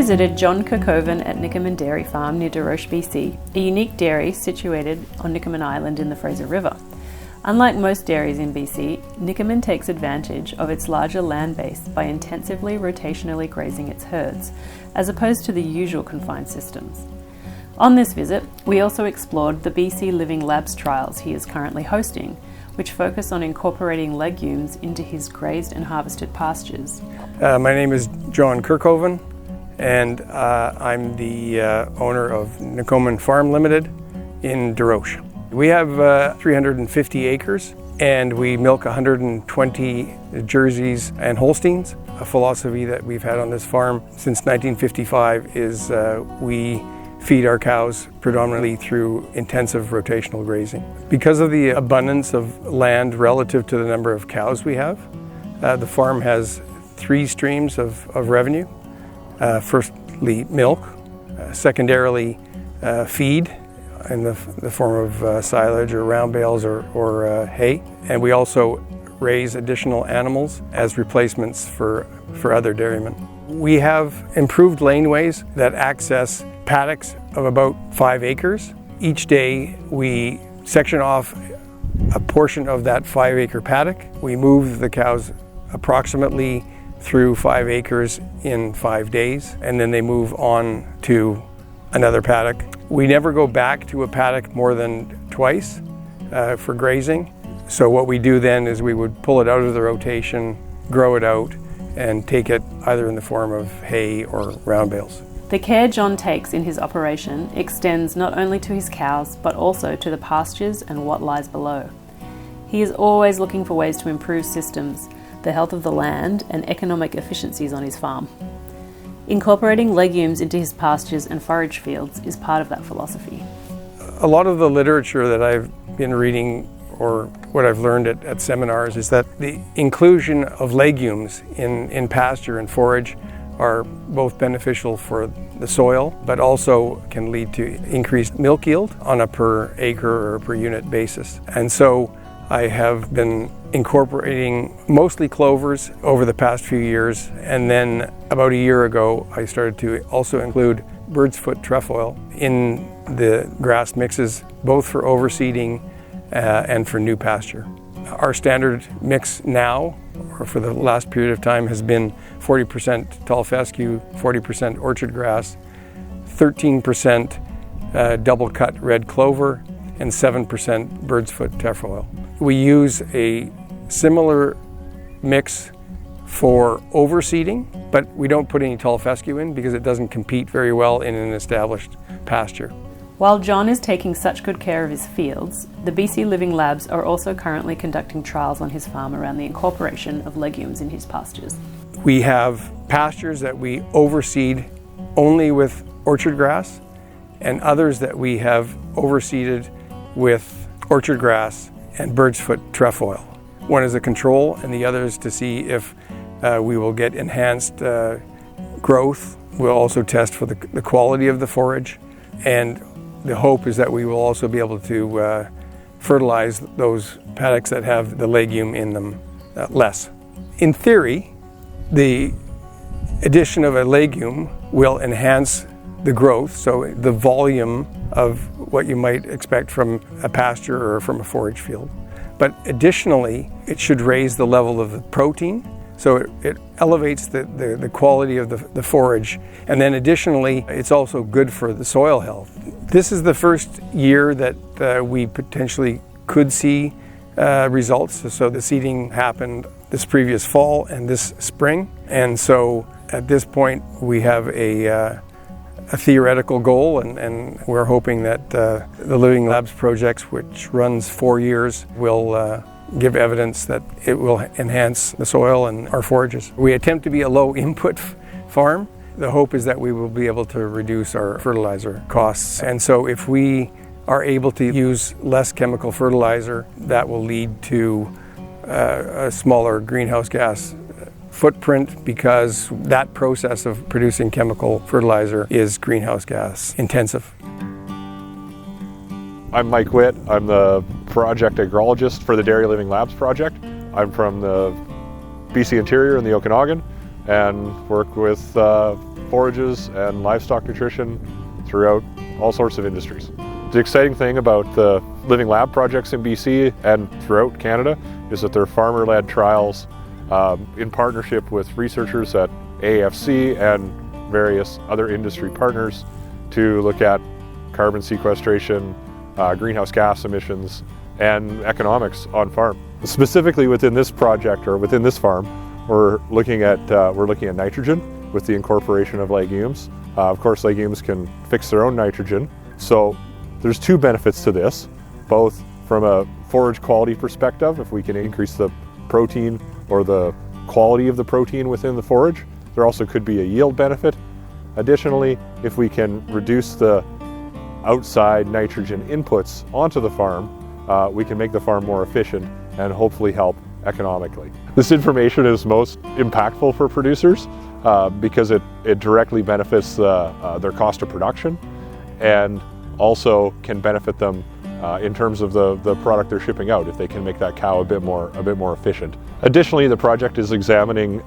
visited John Kirkoven at Nicomen Dairy Farm near Desroches, BC, a unique dairy situated on Nicomen Island in the Fraser River. Unlike most dairies in BC, Nicomen takes advantage of its larger land base by intensively rotationally grazing its herds, as opposed to the usual confined systems. On this visit, we also explored the BC Living Labs trials he is currently hosting, which focus on incorporating legumes into his grazed and harvested pastures. My name is John Kirkoven, and I'm the owner of Nicomen Farm Limited in Desroches. We have 350 acres, and we milk 120 Jerseys and Holsteins. A philosophy that we've had on this farm since 1955 is we feed our cows predominantly through intensive rotational grazing. Because of the abundance of land relative to the number of cows we have, the farm has three streams of revenue. Firstly, milk, secondarily, feed in the form of silage or round bales or hay, and we also raise additional animals as replacements for other dairymen. We have improved laneways that access paddocks of about 5 acres. Each day we section off a portion of that 5-acre paddock. We move the cows approximately through 5 acres in 5 days, and then they move on to another paddock. We never go back to a paddock more than twice for grazing. So what we do then is we would pull it out of the rotation, grow it out, and take it either in the form of hay or round bales. The care John takes in his operation extends not only to his cows, but also to the pastures and what lies below. He is always looking for ways to improve systems, the health of the land, and economic efficiencies on his farm. Incorporating legumes into his pastures and forage fields is part of that philosophy. A lot of the literature that I've been reading, or what I've learned at seminars, is that the inclusion of legumes in pasture and forage are both beneficial for the soil, but also can lead to increased milk yield on a per acre or per unit basis. And so I have been incorporating mostly clovers over the past few years, and then about a year ago I started to also include bird's foot trefoil in the grass mixes, both for overseeding and for new pasture. Our standard mix now, or for the last period of time, has been 40% tall fescue, 40% orchard grass, 13% double cut red clover, and 7% bird's foot trefoil. We use a similar mix for overseeding, but we don't put any tall fescue in because it doesn't compete very well in an established pasture. While John is taking such good care of his fields, the BC Living Labs are also currently conducting trials on his farm around the incorporation of legumes in his pastures. We have pastures that we overseed only with orchard grass, and others that we have overseeded with orchard grass and bird's foot trefoil. One is a control, and the other is to see if we will get enhanced growth. We'll also test for the quality of the forage, and the hope is that we will also be able to fertilize those paddocks that have the legume in them less. In theory, the addition of a legume will enhance the growth, so the volume of what you might expect from a pasture or from a forage field. But additionally, it should raise the level of the protein, so it elevates the quality of the forage. And then additionally, it's also good for the soil health. This is the first year that we potentially could see results. So the seeding happened this previous fall and this spring. And so at this point, we have a theoretical goal, and we're hoping that the Living Labs projects, which runs 4 years, will give evidence that it will enhance the soil and our forages. We attempt to be a low input farm. The hope is that we will be able to reduce our fertilizer costs. And so if we are able to use less chemical fertilizer, that will lead to a smaller greenhouse gas footprint, because that process of producing chemical fertilizer is greenhouse gas intensive. I'm Mike Witt. I'm the project agrologist for the Dairy Living Labs project. I'm from the BC Interior in the Okanagan and work with forages and livestock nutrition throughout all sorts of industries. The exciting thing about the Living Lab projects in BC and throughout Canada is that they're farmer-led trials in partnership with researchers at AFC and various other industry partners to look at carbon sequestration, greenhouse gas emissions, and economics on farm. Specifically within this project or within this farm, we're looking at nitrogen with the incorporation of legumes. Of course, legumes can fix their own nitrogen. So there's two benefits to this, both from a forage quality perspective. If we can increase the protein or the quality of the protein within the forage, there also could be a yield benefit. Additionally, if we can reduce the outside nitrogen inputs onto the farm, we can make the farm more efficient and hopefully help economically. This information is most impactful for producers because it directly benefits their cost of production and also can benefit them in terms of the product they're shipping out if they can make that cow a bit more efficient. Additionally, the project is examining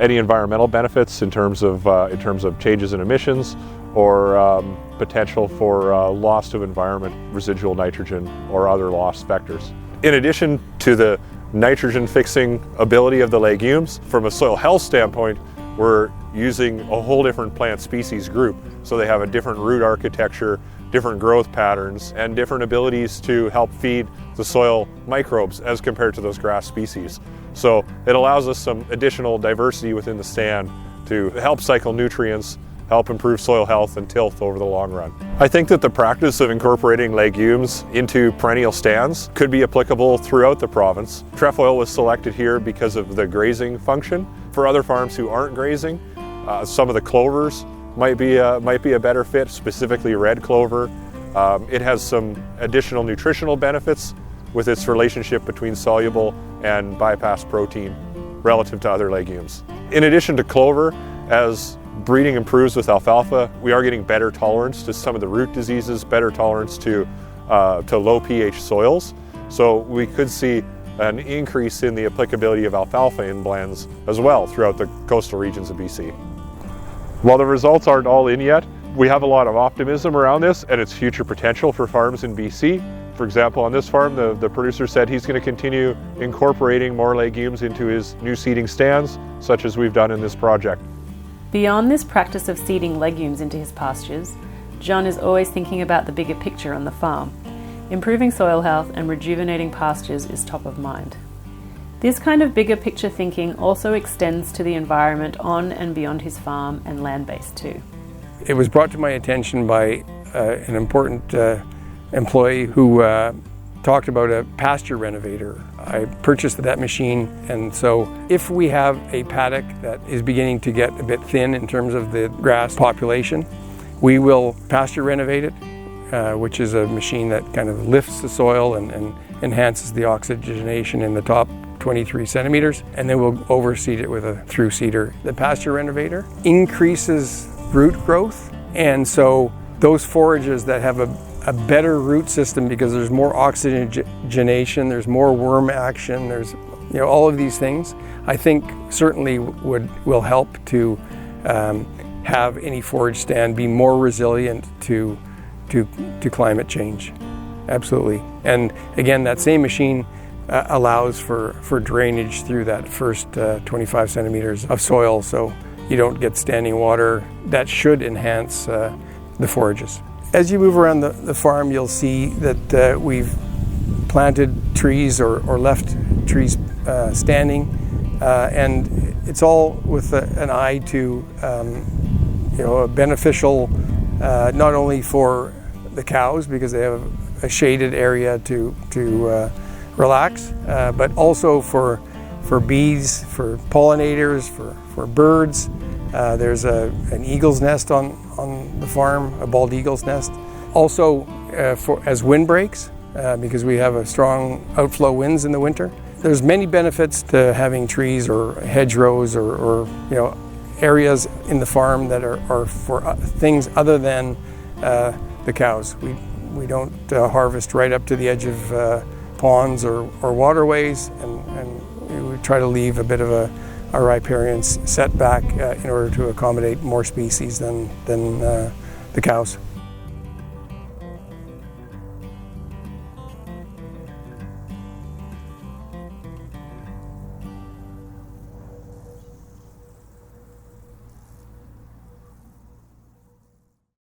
any environmental benefits in terms of changes in emissions or potential for loss of environment, residual nitrogen, or other lost vectors. In addition to the nitrogen fixing ability of the legumes, from a soil health standpoint, we're using a whole different plant species group. So they have a different root architecture, different growth patterns, and different abilities to help feed the soil microbes as compared to those grass species. So it allows us some additional diversity within the stand to help cycle nutrients, help improve soil health and tilth over the long run. I think that the practice of incorporating legumes into perennial stands could be applicable throughout the province. Trefoil was selected here because of the grazing function. For other farms who aren't grazing, some of the clovers might be a better fit, specifically red clover. It has some additional nutritional benefits with its relationship between soluble and bypass protein relative to other legumes. In addition to clover, as breeding improves with alfalfa, we are getting better tolerance to some of the root diseases, better tolerance to low pH soils. So we could see an increase in the applicability of alfalfa in blends as well throughout the coastal regions of BC. While the results aren't all in yet, we have a lot of optimism around this and its future potential for farms in BC. For example, on this farm, the producer said he's going to continue incorporating more legumes into his new seeding stands, such as we've done in this project. Beyond this practice of seeding legumes into his pastures, John is always thinking about the bigger picture on the farm. Improving soil health and rejuvenating pastures is top of mind. This kind of bigger picture thinking also extends to the environment on and beyond his farm and land base too. It was brought to my attention by an important employee who talked about a pasture renovator. I purchased that machine, and so if we have a paddock that is beginning to get a bit thin in terms of the grass population, we will pasture renovate it, which is a machine that kind of lifts the soil and enhances the oxygenation in the top 23 centimeters, and then we'll overseed it with a through seeder. The pasture renovator increases root growth, and so those forages that have a better root system, because there's more oxygenation, there's more worm action, there's all of these things, I think certainly will help to have any forage stand be more resilient to climate change. Absolutely. And again, that same machine allows for drainage through that first 25 centimeters of soil, so you don't get standing water. That should enhance the forages. As you move around the farm, you'll see that we've planted trees or left trees standing, and it's all with an eye to a beneficial, not only for the cows because they have a shaded area to relax, but also for bees, for pollinators, for birds. There's an eagle's nest on the farm, a bald eagle's nest. Also as windbreaks, because we have a strong outflow winds in the winter. There's many benefits to having trees or hedgerows or areas in the farm that are for things other than the cows. We don't harvest right up to the edge of ponds or waterways, and we try to leave a bit of a our riparians set back in order to accommodate more species than the cows.